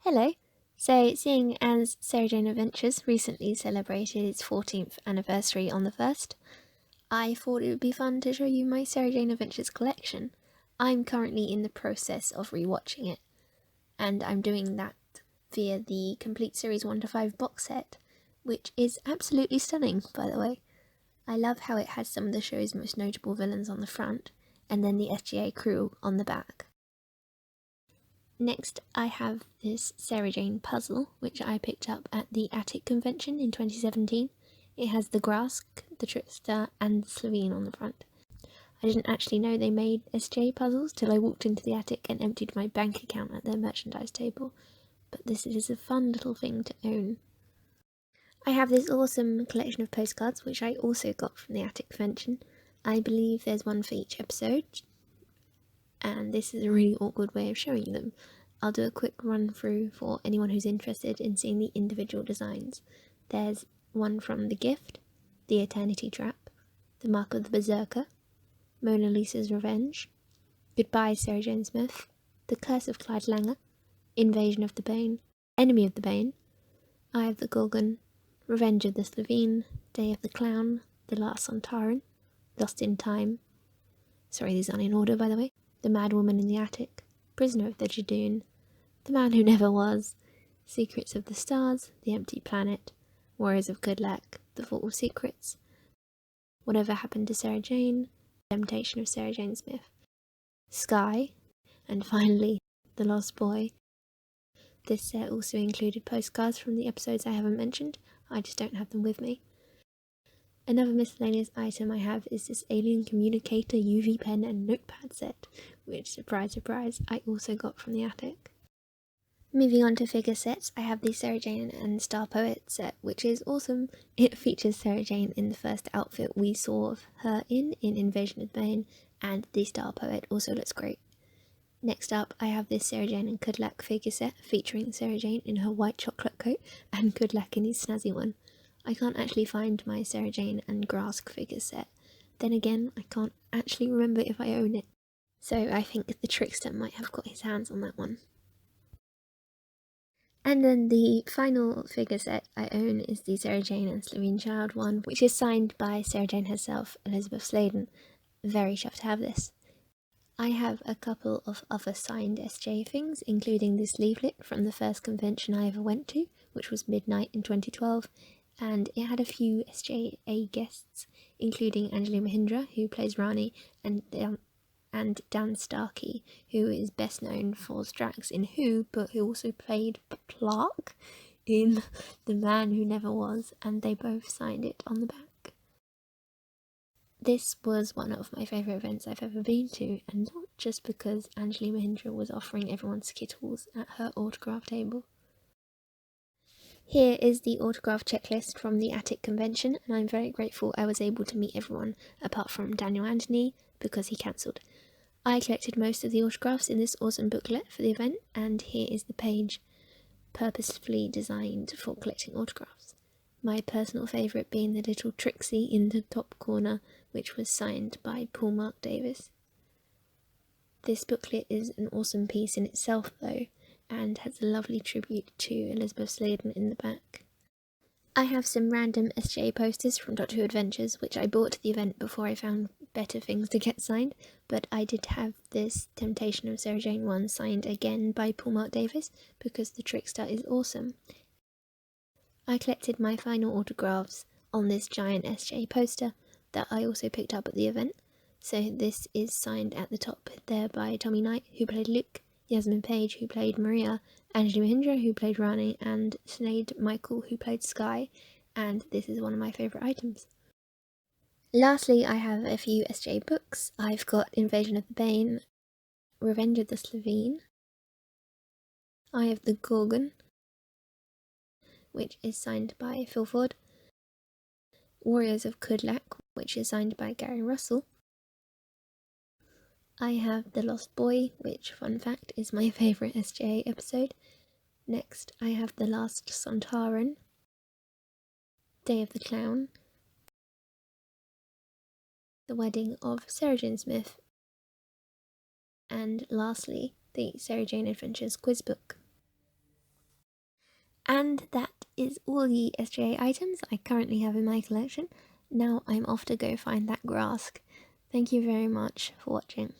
Hello. So, seeing as Sarah Jane Adventures recently celebrated its 14th anniversary on the 1st, I thought it would be fun to show you my Sarah Jane Adventures collection. I'm currently in the process of rewatching it, and I'm doing that via the Complete Series 1 to 5 box set, which is absolutely stunning, by the way. I love how it has some of the show's most notable villains on the front, and then the SGA crew on the back. Next, I have this Sarah Jane puzzle, which I picked up at the Attic convention in 2017. It has the Grask, the Trickster, and the Slovene on the front. I didn't actually know they made SJ puzzles till I walked into the Attic and emptied my bank account at their merchandise table, but this is a fun little thing to own. I have this awesome collection of postcards, which I also got from the Attic convention. I believe there's one for each episode, and this is a really awkward way of showing them. I'll do a quick run through for anyone who's interested in seeing the individual designs. There's one from The Gift, The Eternity Trap, The Mark of the Berserker, Mona Lisa's Revenge, Goodbye Sarah Jane Smith, The Curse of Clyde Langer, Invasion of the Bane, Enemy of the Bane, Eye of the Gorgon, Revenge of the Slovene, Day of the Clown, The Last Sontaran, Lost in Time. Sorry, these aren't in order, by the way. The Mad Woman in the Attic, Prisoner of the Jadoon, The Man Who Never Was, Secrets of the Stars, The Empty Planet, Warriors of Good Luck, The Vault of Secrets, Whatever Happened to Sarah Jane, Temptation of Sarah Jane Smith, Sky, and finally, The Lost Boy. This set also included postcards from the episodes I haven't mentioned, I just don't have them with me. Another miscellaneous item I have is this Alien Communicator UV pen and notepad set, which, surprise surprise, I also got from the Attic. Moving on to figure sets, I have the Sarah Jane and Star Poet set, which is awesome. It features Sarah Jane in the first outfit we saw of her in Invasion of the Bane, and the Star Poet also looks great. Next up, I have this Sarah Jane and Kudlak figure set featuring Sarah Jane in her white chocolate coat and Kudlak in his snazzy one. I can't actually find my Sarah Jane and Grask figure set. Then again, I can't actually remember if I own it. So I think the Trickster might have got his hands on that one. And then the final figure set I own is the Sarah Jane and Slovene Child one, which is signed by Sarah Jane herself, Elizabeth Sladen. Very chuffed to have this. I have a couple of other signed SJ things, including this leaflet from the first convention I ever went to, which was Midnight in 2012, and it had a few SJA guests, including Anjali Mahindra, who plays Rani, and Dan Starkey, who is best known for Strax in Who, but who also played Clark in The Man Who Never Was, and they both signed it on the back. This was one of my favourite events I've ever been to, and not just because Anjali Mahindra was offering everyone Skittles at her autograph table. Here is the autograph checklist from the Attic convention, and I'm very grateful I was able to meet everyone apart from Daniel Anthony because he cancelled. I collected most of the autographs in this awesome booklet for the event, and here is the page purposefully designed for collecting autographs. My personal favourite being the little Trixie in the top corner, which was signed by Paul Mark Davis. This booklet is an awesome piece in itself though, and has a lovely tribute to Elizabeth Sladen in the back. I have some random SJ posters from Doctor Who Adventures, which I bought to the event before I found better things to get signed, but I did have this Temptation of Sarah Jane one signed again by Paul Mark Davis, because the Trickster is awesome. I collected my final autographs on this giant SJ poster that I also picked up at the event, so this is signed at the top there by Tommy Knight, who played Luke, Yasmin Page, who played Maria, Anjali Mahindra, who played Rani, and Sinead Michael, who played Sky, and this is one of my favourite items. Lastly, I have a few SJ books. I've got Invasion of the Bane, Revenge of the Slovene, Eye of the Gorgon, which is signed by Phil Ford, Warriors of Kudlak, which is signed by Gary Russell. I have The Lost Boy, which, fun fact, is my favourite SJ episode. Next, I have The Last Sontaran, Day of the Clown, The Wedding of Sarah Jane Smith, and lastly, the Sarah Jane Adventures quiz book. And that is all the SJA items I currently have in my collection. Now I'm off to go find that grask. Thank you very much for watching.